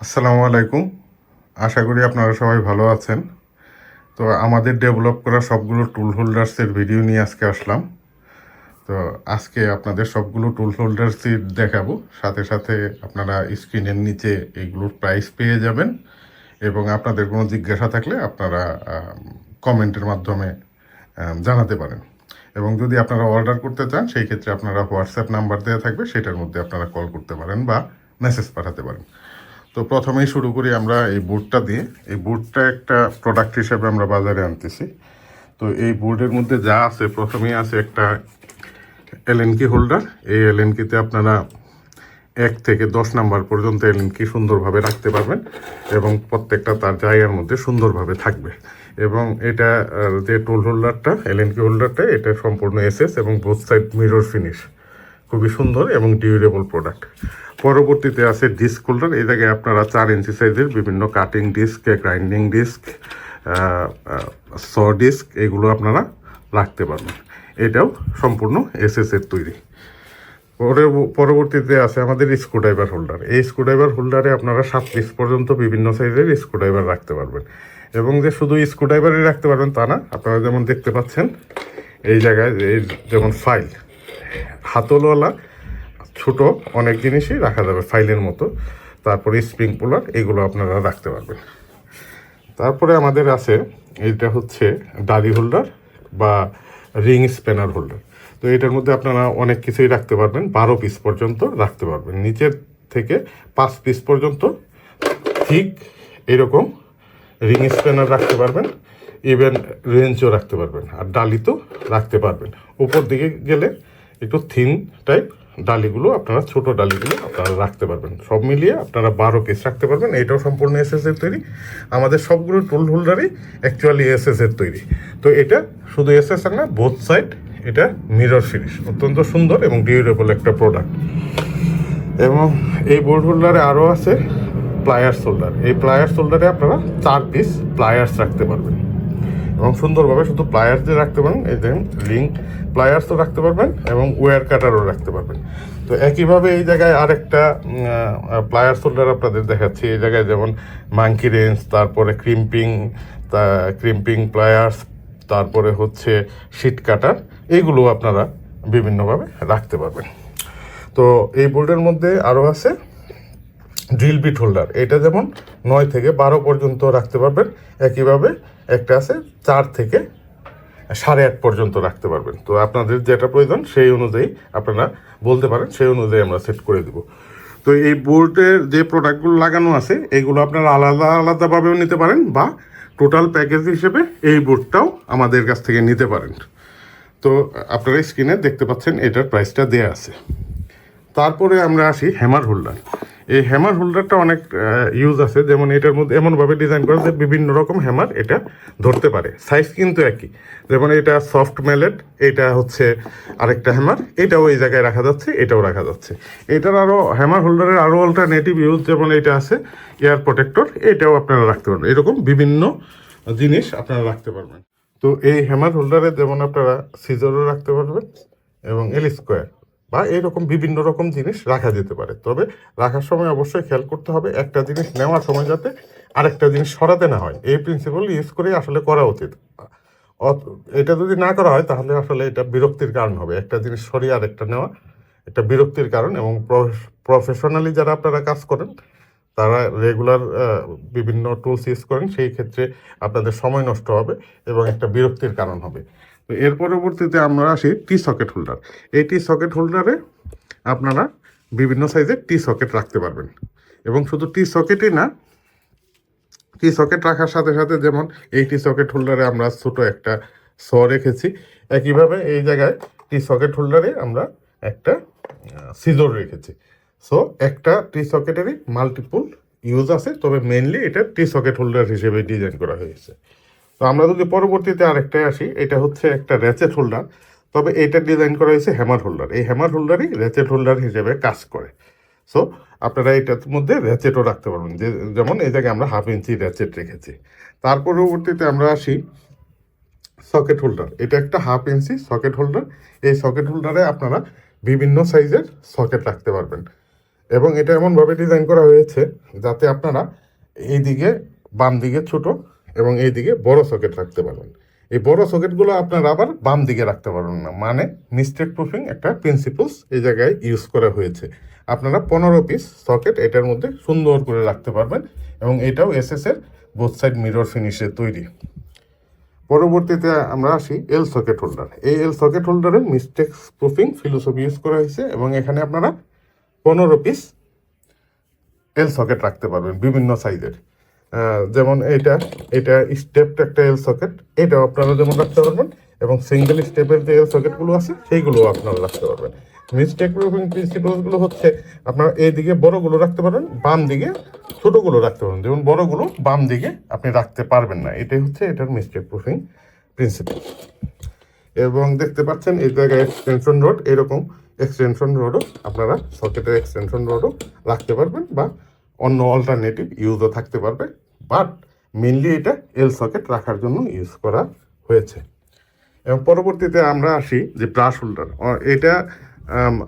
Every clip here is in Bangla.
আসসালামু আলাইকুম। আশা করি আপনারা সবাই ভালো আছেন। তো আমাদের ডেভেলপ করা সবগুলো টুল হোল্ডার্সের ভিডিও নিয়ে আজকে আসলাম। তো আজকে আপনাদের সবগুলো টুল হোল্ডার্সই দেখাবো, সাথে সাথে আপনারা স্ক্রিনের নিচে এইগুলোর প্রাইস পেয়ে যাবেন এবং আপনাদের কোনো জিজ্ঞাসা থাকলে আপনারা কমেন্টের মাধ্যমে জানাতে পারেন। এবং যদি আপনারা অর্ডার করতে চান সেই ক্ষেত্রে আপনারা হোয়াটসঅ্যাপ নাম্বার দেওয়া থাকবে, সেটার মধ্যে আপনারা কল করতে পারেন বা মেসেজ পাঠাতে পারেন। তো প্রথমেই শুরু করি আমরা এই বোর্ডটা দিয়ে। এই বোর্ডটা একটা প্রোডাক্ট হিসেবে আমরা বাজারে আনতেছি। তো এই বোর্ডের মধ্যে যা আছে, প্রথমেই আছে একটা এলএনকি হোল্ডার। এই এলএনকিতে আপনারা 1 থেকে 10 নাম্বার পর্যন্ত এলএনকি সুন্দরভাবে রাখতে পারবেন এবং প্রত্যেকটা তার জায়গার মধ্যে সুন্দরভাবে থাকবে। এবং এটা যে টুল হোল্ডারটা, এলএনকি হোল্ডারটা, এটা সম্পূর্ণ এসএস এবং বোথ সাইড মিরর ফিনিশ, খুবই সুন্দর এবং ডিউরেবল প্রোডাক্ট। পরবর্তীতে আছে ডিস্ক হোল্ডার। এই জায়গায় আপনারা 4 ইঞ্চি সাইজের বিভিন্ন কাটিং ডিস্ক, গ্রাইন্ডিং ডিস্ক, স ডিস্ক, এগুলো আপনারা রাখতে পারবেন। এটাও সম্পূর্ণ এসএসের তৈরি। পরবর্তীতে আছে আমাদের স্ক্রুড্রাইভার হোল্ডার। এই স্ক্রুড্রাইভার হোল্ডারে আপনারা 7 পিস পর্যন্ত বিভিন্ন সাইজের স্ক্রুড্রাইভার রাখতে পারবেন। এবং যে শুধু স্ক্রুড্রাইভারই রাখতে পারবেন তা না, আপনারা যেমন দেখতে পাচ্ছেন এই জায়গায় এই যেমন ফাইল, হাতলওয়ালা ছোট অনেক জিনিসই রাখা যাবে ফাইলের মতো। তারপরে স্প্রিং পুলার, এগুলো আপনারা রাখতে পারবেন। তারপরে আমাদের আছে এইটা হচ্ছে ডালি হোল্ডার বা রিং স্প্যানার হোল্ডার। তো এটার মধ্যে আপনারা অনেক কিছুই রাখতে পারবেন, 12 পিস পর্যন্ত রাখতে পারবেন। নিচের থেকে 5 পিস পর্যন্ত ঠিক এরকম রিং স্প্যানার রাখতে পারবেন, ইভেন রেঞ্জও রাখতে পারবেন, আর ডালিতেও রাখতে পারবেন। উপর দিকে গেলে একটু থিন টাইপ ডালিগুলো, আপনারা ছোট ডালিগুলো আপনারা রাখতে পারবেন। সব মিলিয়ে আপনারা 12 পিস রাখতে পারবেন। এটাও সম্পূর্ণ এসএসের তৈরি। আমাদের সবগুলো টুল হোল্ডারই অ্যাকচুয়ালি এসএসের তৈরি। তো এটা শুধু এসএস না, বোথ সাইড এটা মিরর ফিনিশ, অত্যন্ত সুন্দর এবং ডিউরেবল একটা প্রোডাক্ট। এবং এই বোর্ড হোল্ডারে আরও আছে প্লায়ার্স হোল্ডার। এই প্লায়ার্স হোল্ডারে আপনারা 4 পিস প্লায়ার্স রাখতে পারবেন এবং সুন্দরভাবে শুধু প্লায়ার্স দিয়ে রাখতে পারেন। এই দেখুন, লিঙ্ক প্লায়ার্সও রাখতে পারবেন এবং ওয়্যার কাটারও রাখতে পারবেন। তো একইভাবে এই জায়গায় আরেকটা প্লায়ার্স হোল্ডার আপনাদের দেখাচ্ছি। এই জায়গায় যেমন মাঙ্কি রেঞ্জ, তারপরে ক্রিম্পিং প্লায়ার্স, তারপরে হচ্ছে শিট কাটার, এইগুলো আপনারা বিভিন্নভাবে রাখতে পারবেন। তো এই বোর্ডের মধ্যে আরও আছে ড্রিল বিট হোল্ডার। এটা যেমন 9 থেকে 12 পর্যন্ত রাখতে পারবেন। একইভাবে একটা আছে 4 থেকে 8.5 পর্যন্ত রাখতে পারবেন। তো আপনাদের যেটা প্রয়োজন সেই অনুযায়ী আপনারা বলতে পারেন, সেই অনুযায়ী আমরা সেট করে দেব। তো এই বোর্ডের যে প্রোডাক্টগুলো লাগানো আছে এগুলো আপনারা আলাদা আলাদাভাবেও নিতে পারেন বা টোটাল প্যাকেজ হিসেবে এই বোর্ডটাও আমাদের কাছ থেকে নিতে পারেন। তো আপনারা স্ক্রিনে দেখতে পাচ্ছেন এটার প্রাইসটা দেয়া আছে। তারপরে আমরা আসি হ্যামার হোল্ডার। এই হ্যামার হোল্ডারটা অনেক ইউজ আছে, যেমন এটার মধ্যে এমনভাবে ডিজাইন করা যে বিভিন্ন রকম হ্যামার এটা ধরতে পারে। সাইজ কিন্তু একই, যেমন এটা সফট ম্যালেট, এটা হচ্ছে আরেকটা হ্যামার, এটাও এই জায়গায় রাখা যাচ্ছে, এটাও রাখা যাচ্ছে। এটার আরও হ্যামার হোল্ডারের আরও অল্টারনেটিভ ইউজ, যেমন এটা আছে এয়ার প্রোটেক্টর, এটাও আপনারা রাখতে পারবেন। এরকম বিভিন্ন জিনিস আপনারা রাখতে পারবেন। তো এই হ্যামার হোল্ডারে যেমন আপনারা সিজারও রাখতে পারবেন এবং এল স্কোয়ার বা এরকম বিভিন্ন রকম জিনিস রাখা যেতে পারে। তবে রাখার সময় অবশ্যই খেয়াল করতে হবে একটা জিনিস নেওয়ার সময় যাতে আরেকটা জিনিস সরাতে না হয়। এই প্রিন্সিপাল ইউজ করে আসলে করা উচিত। এটা যদি না করা হয় তাহলে আসলে এটা বিরক্তির কারণ হবে। একটা জিনিস সরিয়ে আরেকটা নেওয়া একটা বিরক্তির কারণ, এবং প্রফেশনালি যারা আপনারা কাজ করেন, তারা রেগুলার বিভিন্ন টুলস ইউজ করেন, সেই ক্ষেত্রে আপনাদের সময় নষ্ট হবে এবং একটা বিরক্তির কারণ হবে। তো এর পরবর্তীতে আমরা আসি টি সকেট হোল্ডার। এই টি সকেট হোল্ডারে আপনারা বিভিন্ন সাইজের টি সকেট রাখতে পারবেন। এবং শুধু টি সকেটই না, টি সকেট রাখার সাথে সাথে যেমন এই টি সকেট হোল্ডারে আমরা ছোটো একটা স রেখেছি, একইভাবে এই জায়গায় টি সকেট হোল্ডারে আমরা একটা সিজর রেখেছি। সো একটা টি সকেটেরই মাল্টিপুল ইউজ আছে, তবে মেইনলি এটা টি সকেট হোল্ডার হিসেবে ডিজাইন করা হয়েছে। তো আমরা যদি পরবর্তীতে আরেকটাই আসি, এটা হচ্ছে একটা র্যাচেট হোল্ডার, তবে এটা ডিজাইন করা হয়েছে হ্যামার হোল্ডার। এই হ্যামার হোল্ডারই র্যাচেট হোল্ডার হিসেবে কাজ করে। সো আপনারা এটার মধ্যে র্যাচেটও রাখতে পারবেন, যেমন এই জায়গায় আমরা 1/2 ইঞ্চি র্যাচেট রেখেছি। তার পরবর্তীতে আমরা আসি সকেট হোল্ডার। এটা একটা 1/2 ইঞ্চি সকেট হোল্ডার। এই সকেট হোল্ডারে আপনারা বিভিন্ন সাইজের সকেট রাখতে পারবেন। এবং এটা এমনভাবে ডিজাইন করা হয়েছে যাতে আপনারা এইদিকে বাম দিকে ছোট এবং এইদিকে বড় সকেট রাখতে পারবেন। এই বড় সকেটগুলো আপনারা আবার বাম দিকে রাখতে পারবেন না, মানে মিস্টেক প্রুফিং একটা প্রিন্সিপালস এই জায়গায় ইউজ করা হয়েছে। আপনারা 15 পিস সকেট এটার মধ্যে সুন্দর করে রাখতে পারবেন এবং এটাও এসএস-এর বোথ সাইড মিরর ফিনিশের তৈরি। পরবর্তীতে আমরা আসি এল সকেট হোল্ডার। এই এল সকেট হোল্ডারের মিস্টেক প্রুফিং ফিলোসফি ইউজ করা হয়েছে এবং এখানে আপনারা 15 পিস এল সকেট রাখতে পারবেন বিভিন্ন সাইজের। যেমন এটা স্টেপড একটা এল সকেট, এটাও আপনারা যেমন রাখতে পারবেন এবং সিঙ্গেল স্টেপের যে এল সকেটগুলো আছে সেইগুলোও আপনারা রাখতে পারবেন। মিস্টেক প্রুফিং প্রিন্সিপালসগুলো হচ্ছে আপনারা এইদিকে বড়গুলো রাখতে পারবেন, বাম দিকে ছোটোগুলো রাখতে পারবেন। যেমন বড়গুলো বাম দিকে আপনি রাখতে পারবেন না, এটাই হচ্ছে এটার মিস্টেক প্রুফিং প্রিন্সিপাল। এবং দেখতে পাচ্ছেন এই জায়গায় এক্সটেনশন রড, এরকম এক্সটেনশন রডও আপনারা সকেটের এক্সটেনশন রডও রাখতে পারবেন বা অন্য অল্টারনেটিভ ইউজও থাকতে পারবে, বাট মেনলি এটা এল সকেট রাখার জন্য ইউজ করা হয়েছে। এবং পরবর্তীতে আমরা আসি যে ব্রাশ হোল্ডার। এটা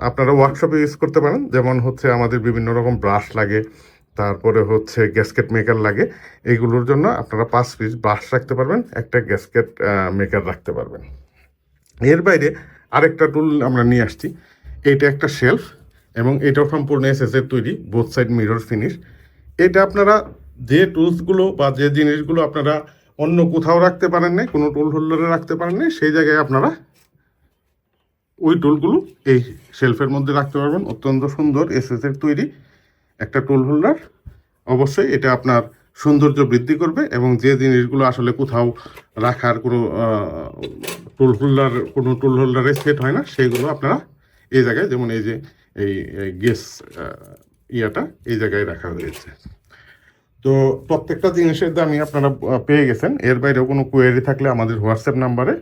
আপনারা ওয়ার্কশপে ইউজ করতে পারেন, যেমন হচ্ছে আমাদের বিভিন্ন রকম ব্রাশ লাগে, তারপরে হচ্ছে গ্যাসকেট মেকার লাগে, এইগুলোর জন্য আপনারা 5 পিস ব্রাশ রাখতে পারবেন, একটা গ্যাসকেট মেকার রাখতে পারবেন। এর বাইরে আরেকটা টুল আমরা নিয়ে আসছি, এটা একটা শেলফ এবং এটাও সম্পূর্ণ এসএস-এর তৈরি, বোথ সাইড মিরর ফিনিশ। এটা আপনারা যে টুলসগুলো বা যে জিনিসগুলো আপনারা অন্য কোথাও রাখতে পারেন না, কোনো টুল হোল্ডারে রাখতে পারেন না, সেই জায়গায় আপনারা ওই টুলগুলো এই শেলফের মধ্যে রাখতে পারবেন। অত্যন্ত সুন্দর এসএস-এর তৈরি একটা টুল হোল্ডার। অবশ্যই এটা আপনার সৌন্দর্য বৃদ্ধি করবে এবং যে জিনিসগুলো আসলে কোথাও রাখার কোনো টুল হোল্ডারে সেট হয় না, সেগুলো আপনারা এই জায়গায়, যেমন এই যে এই গ্যাস ইয়াটা এই জায়গায় রাখা হয়েছে। তো প্রত্যেকটা জিনিসের দামই আপনারা পেয়ে গেছেন। এর বাইরেও কোনো কোয়েরি থাকলে আমাদের হোয়াটসঅ্যাপ নাম্বারে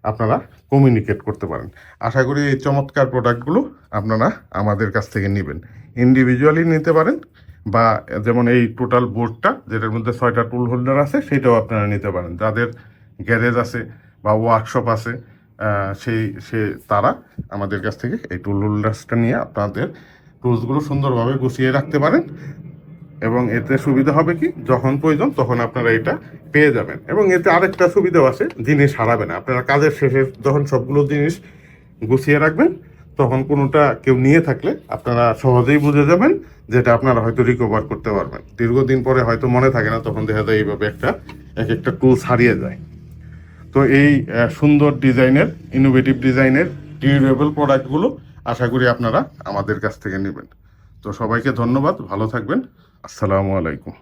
আপনারা কমিউনিকেট করতে পারেন। আশা করি এই চমৎকার প্রোডাক্টগুলো আপনারা আমাদের কাছ থেকে নেবেন, ইন্ডিভিজুয়ালি নিতে পারেন বা যেমন এই টোটাল বোর্ডটা যেটার মধ্যে 6টা টুল হোল্ডার আছে সেটাও আপনারা নিতে পারেন। যাদের গ্যারেজ আছে বা ওয়ার্কশপ আছে তারা আমাদের কাছ থেকে এই টুল হোল্ডার্সটা নিয়ে আপনাদের টুলসগুলো সুন্দরভাবে গুছিয়ে রাখতে পারেন এবং এতে সুবিধা হবে কি, যখন প্রয়োজন তখন আপনারা এটা পেয়ে যাবেন। এবং এতে আরেকটা সুবিধাও আছে, জিনিস হারাবে না। আপনারা কাজের শেষে যখন সবগুলো জিনিস গুছিয়ে রাখবেন তখন কোনোটা কেউ নিয়ে থাকলে আপনারা সহজেই বুঝে যাবেন যেটা আপনারা হয়তো রিকভার করতে পারবেন। দীর্ঘদিন পরে হয়তো মনে থাকে না, তখন দেখা যায় এইভাবে এক একটা টুলস হারিয়ে যায়। তো এই সুন্দর ডিজাইনের, ইনোভেটিভ ডিজাইনের ডিউরেবল প্রোডাক্টগুলো আশা করি আপনারা আমাদের কাছ থেকে নেবেন। তো সবাইকে ধন্যবাদ, ভালো থাকবেন, আসসালামু আলাইকুম।